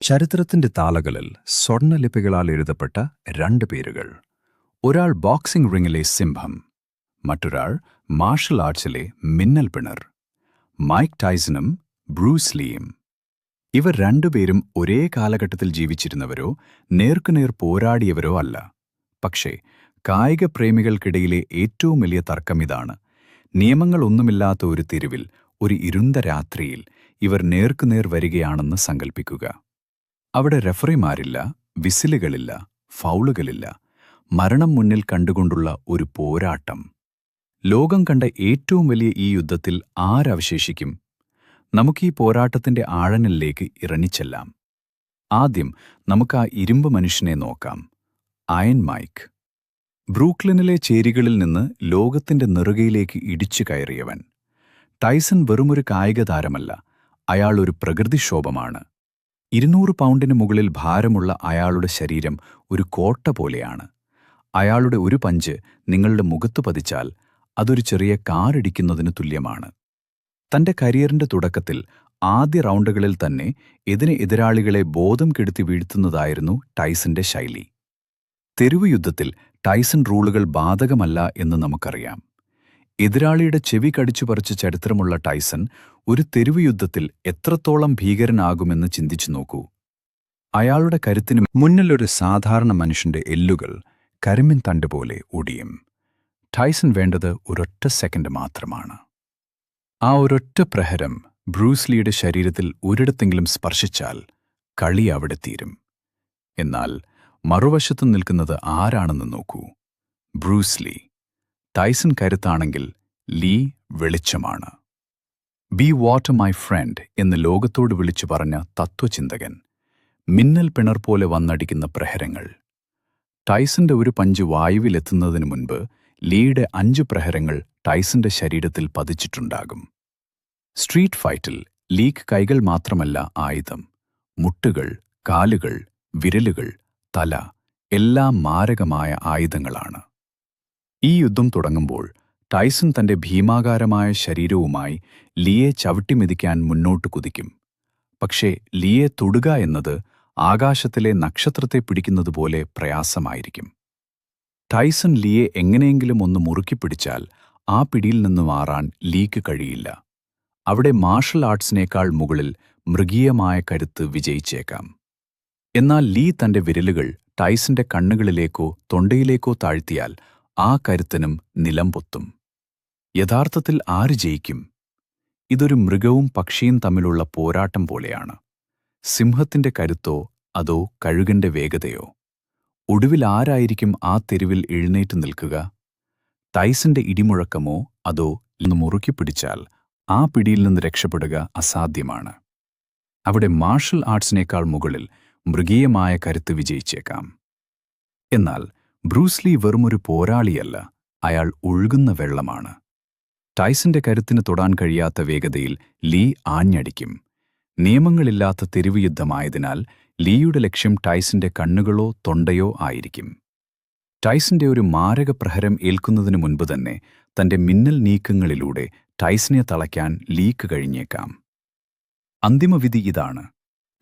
ചരിത്രത്തിന്റെ താളുകളിൽ സ്വർണ്ണലിപികളാൽ എഴുതപ്പെട്ട രണ്ട് പേരുകൾ. ഒരാൾ ബോക്സിംഗ് റിംഗിലെ സിംഹം, മറ്റൊരാൾ മാർഷൽ ആർട്സിലെ മിന്നൽ പിണർ. Mic ടൈസണും Bruce ലീയും. ഇവർ രണ്ടുപേരും ഒരേ കാലഘട്ടത്തിൽ ജീവിച്ചിരുന്നവരോ നേർക്കുനേർ പോരാടിയവരോ അല്ല. പക്ഷേ കായിക പ്രേമികൾക്കിടയിലെ ഏറ്റവും വലിയ തർക്കമിതാണ്. നിയമങ്ങളൊന്നുമില്ലാത്ത ഒരു തെരുവിൽ ഒരു ഇരുണ്ട രാത്രിയിൽ ഇവർ നേർക്കുനേർ വരികയാണെന്ന് സങ്കൽപ്പിക്കുക. അവിടെ റെഫറിമാരില്ല, വിസിലുകളില്ല, ഫൗളുകളില്ല. മരണം മുന്നിൽ കണ്ടുകൊണ്ടുള്ള ഒരു പോരാട്ടം. ലോകം കണ്ട ഏറ്റവും വലിയ ഈ യുദ്ധത്തിൽ ആരവശേഷിക്കും? നമുക്കീ പോരാട്ടത്തിന്റെ ആഴങ്ങളിലേക്ക് ഇറങ്ങിച്ചെല്ലാം. ആദ്യം നമുക്ക് ആ ഇരുമ്പ് മനുഷ്യനെ നോക്കാം, അയൺ മൈക്ക്. ബ്രൂക്ലിനിലെ ചേരികളിൽ നിന്ന് ലോകത്തിന്റെ നെറുകയിലേക്ക് ഇടിച്ചു കയറിയവൻ. ടൈസൺ വെറുമൊരു കായിക താരമല്ല, അയാൾ ഒരു പ്രകൃതിക്ഷോഭമാണ്. 200 പൗണ്ടിന് മുകളിൽ ഭാരമുള്ള അയാളുടെ ശരീരം ഒരു കോട്ട പോലെയാണ്. അയാളുടെ ഒരു പഞ്ച് നിങ്ങളുടെ മുഖത്ത് പതിച്ചാൽ അതൊരു ചെറിയ കാറിടിക്കുന്നതിന് തുല്യമാണ്. തന്റെ കരിയറിന്റെ തുടക്കത്തിൽ ആദ്യ റൗണ്ടുകളിൽ തന്നെ എതിരാളികളെ ബോധം കെടുത്തി വീഴ്ത്തുന്നതായിരുന്നു ടൈസന്റെ ശൈലി. തെരുവ് യുദ്ധത്തിൽ ടൈസൺ റൂളുകൾ ബാധകമല്ല എന്ന് നമുക്കറിയാം. എതിരാളിയുടെ ചെവി കടിച്ചു പറിച്ച ചരിത്രമുള്ള ടൈസൺ ഒരു തെരുവ് യുദ്ധത്തിൽ എത്രത്തോളം ഭീകരനാകുമെന്ന് ചിന്തിച്ചു നോക്കൂ. അയാളുടെ കരുത്തിന് മുന്നിൽ ഒരു സാധാരണ മനുഷ്യന്റെ എല്ലുകൾ കരിമ്പിൻ തണ്ട് പോലെ ഒടിയും. ടൈസൺ വേണ്ടത് ഒരൊറ്റ സെക്കൻഡ് മാത്രമാണ്. ആ ഒരൊറ്റ പ്രഹരം ബ്രൂസ് ലീയുടെ ശരീരത്തിൽ ഒരിടത്തെങ്കിലും സ്പർശിച്ചാൽ കളി അവിടെ തീരും. എന്നാൽ മറുവശത്തു നിൽക്കുന്നത് ആരാണെന്ന് നോക്കൂ. Bruce Lee. ടൈസൺ കരുത്താണെങ്കിൽ ലീ വെളിച്ചമാണ്. ബി വാട്ടർ മൈ ഫ്രണ്ട് എന്ന് ലോകത്തോട് വിളിച്ചു പറഞ്ഞ തത്വചിന്തകൻ. മിന്നൽ പിണർ പോലെ വന്നടിക്കുന്ന പ്രഹരങ്ങൾ. ടൈസന്റെ ഒരു പഞ്ച് വായുവിലെത്തുന്നതിന് മുൻപ് ലീയുടെ 5 പ്രഹരങ്ങൾ ടൈസന്റെ ശരീരത്തിൽ പതിച്ചിട്ടുണ്ടാകും. സ്ട്രീറ്റ് ഫൈറ്റിൽ ലീക്ക് കൈകൾ മാത്രമല്ല ആയുധം. മുട്ടുകൾ, കാലുകൾ, വിരലുകൾ, തല എല്ലാം മാരകമായ ആയുധങ്ങളാണ്. ഈ യുദ്ധം തുടങ്ങുമ്പോൾ ടൈസൺ തന്റെ ഭീമാകാരമായ ശരീരവുമായി ലീയെ ചവിട്ടിമെതിക്കാൻ മുന്നോട്ട് കുതിക്കും. പക്ഷേ ലീയെ തൊടുക എന്നത് ആകാശത്തിലെ നക്ഷത്രത്തെ പിടിക്കുന്നതുപോലെ പ്രയാസമായിരിക്കും. ടൈസൺ ലീയെ എങ്ങനെയെങ്കിലും ഒന്ന് മുറുക്കിപ്പിടിച്ചാൽ ആ പിടിയിൽ നിന്ന് മാറാൻ ലീക്ക് കഴിയില്ല. അവിടെ മാർഷൽ ആർട്സിനേക്കാൾ മുകളിൽ മൃഗീയമായ കരുത്ത് വിജയിച്ചേക്കാം. എന്നാൽ ലീ തന്റെ വിരലുകൾ ടൈസന്റെ കണ്ണുകളിലേക്കോ തൊണ്ടയിലേക്കോ താഴ്ത്തിയാൽ ആ കരുത്തനും നിലം പൊത്തും. യഥാർത്ഥത്തിൽ ആര് ജയിക്കും? ഇതൊരു മൃഗവും പക്ഷിയും തമ്മിലുള്ള പോരാട്ടം പോലെയാണ്. സിംഹത്തിന്റെ കരുത്തോ അതോ കഴുകന്റെ വേഗതയോ? ഒടുവിൽ ആരായിരിക്കും ആ തെരുവിൽ എഴുന്നേറ്റ് നിൽക്കുക? ടൈസന്റെ ഇടിമുഴക്കമോ അതോ ഇന്ന് മുറുക്കിപ്പിടിച്ചാൽ ആ പിടിയിൽ നിന്ന് രക്ഷപ്പെടുക അസാധ്യമാണ്. അവിടെ മാർഷൽ ആർട്സിനേക്കാൾ മുകളിൽ മൃഗീയമായ കരുത്ത് വിജയിച്ചേക്കാം. എന്നാൽ ബ്രൂസ് ലീ വെറുമൊരു പോരാളിയല്ല, അയാൾ ഒഴുകുന്ന വെള്ളമാണ്. ടൈസന്റെ കരുത്തിന് തൊടാൻ കഴിയാത്ത വേഗതയിൽ ലീ ആഞ്ഞടിക്കും. നിയമങ്ങളില്ലാത്ത തെരുവ് യുദ്ധമായതിനാൽ ലീയുടെ ലക്ഷ്യം ടൈസന്റെ കണ്ണുകളോ തൊണ്ടയോ ആയിരിക്കും. ടൈസന്റെ ഒരു മാരക പ്രഹരം ഏൽക്കുന്നതിനു മുൻപ് തന്നെ തന്റെ മിന്നൽ നീക്കങ്ങളിലൂടെ ടൈസനെ തളയ്ക്കാൻ ലീക്ക് കഴിഞ്ഞേക്കാം. അന്തിമവിധി ഇതാണ്.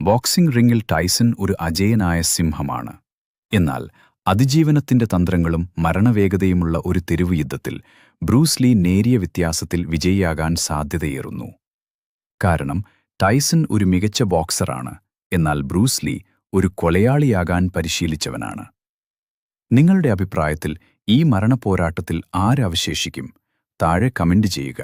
ബോക്സിംഗ് റിംഗിൽ ടൈസൺ ഒരു അജേയനായ സിംഹമാണ്. എന്നാൽ അതിജീവനത്തിന്റെ തന്ത്രങ്ങളും മരണവേഗതയുമുള്ള ഒരു തെരുവ് യുദ്ധത്തിൽ ബ്രൂസ് ലീ നേരിയ വ്യത്യാസത്തിൽ വിജയിയാകാൻ സാധ്യതയേറുന്നു. കാരണം ടൈസൺ ഒരു മികച്ച ബോക്സറാണ്, എന്നാൽ ബ്രൂസ് ലീ ഒരു കൊലയാളിയാകാൻ പരിശീലിച്ചവനാണ്. നിങ്ങളുടെ അഭിപ്രായത്തിൽ ഈ മരണപോരാട്ടത്തിൽ ആരവശേഷിക്കും? താഴെ കമന്റ് ചെയ്യുക.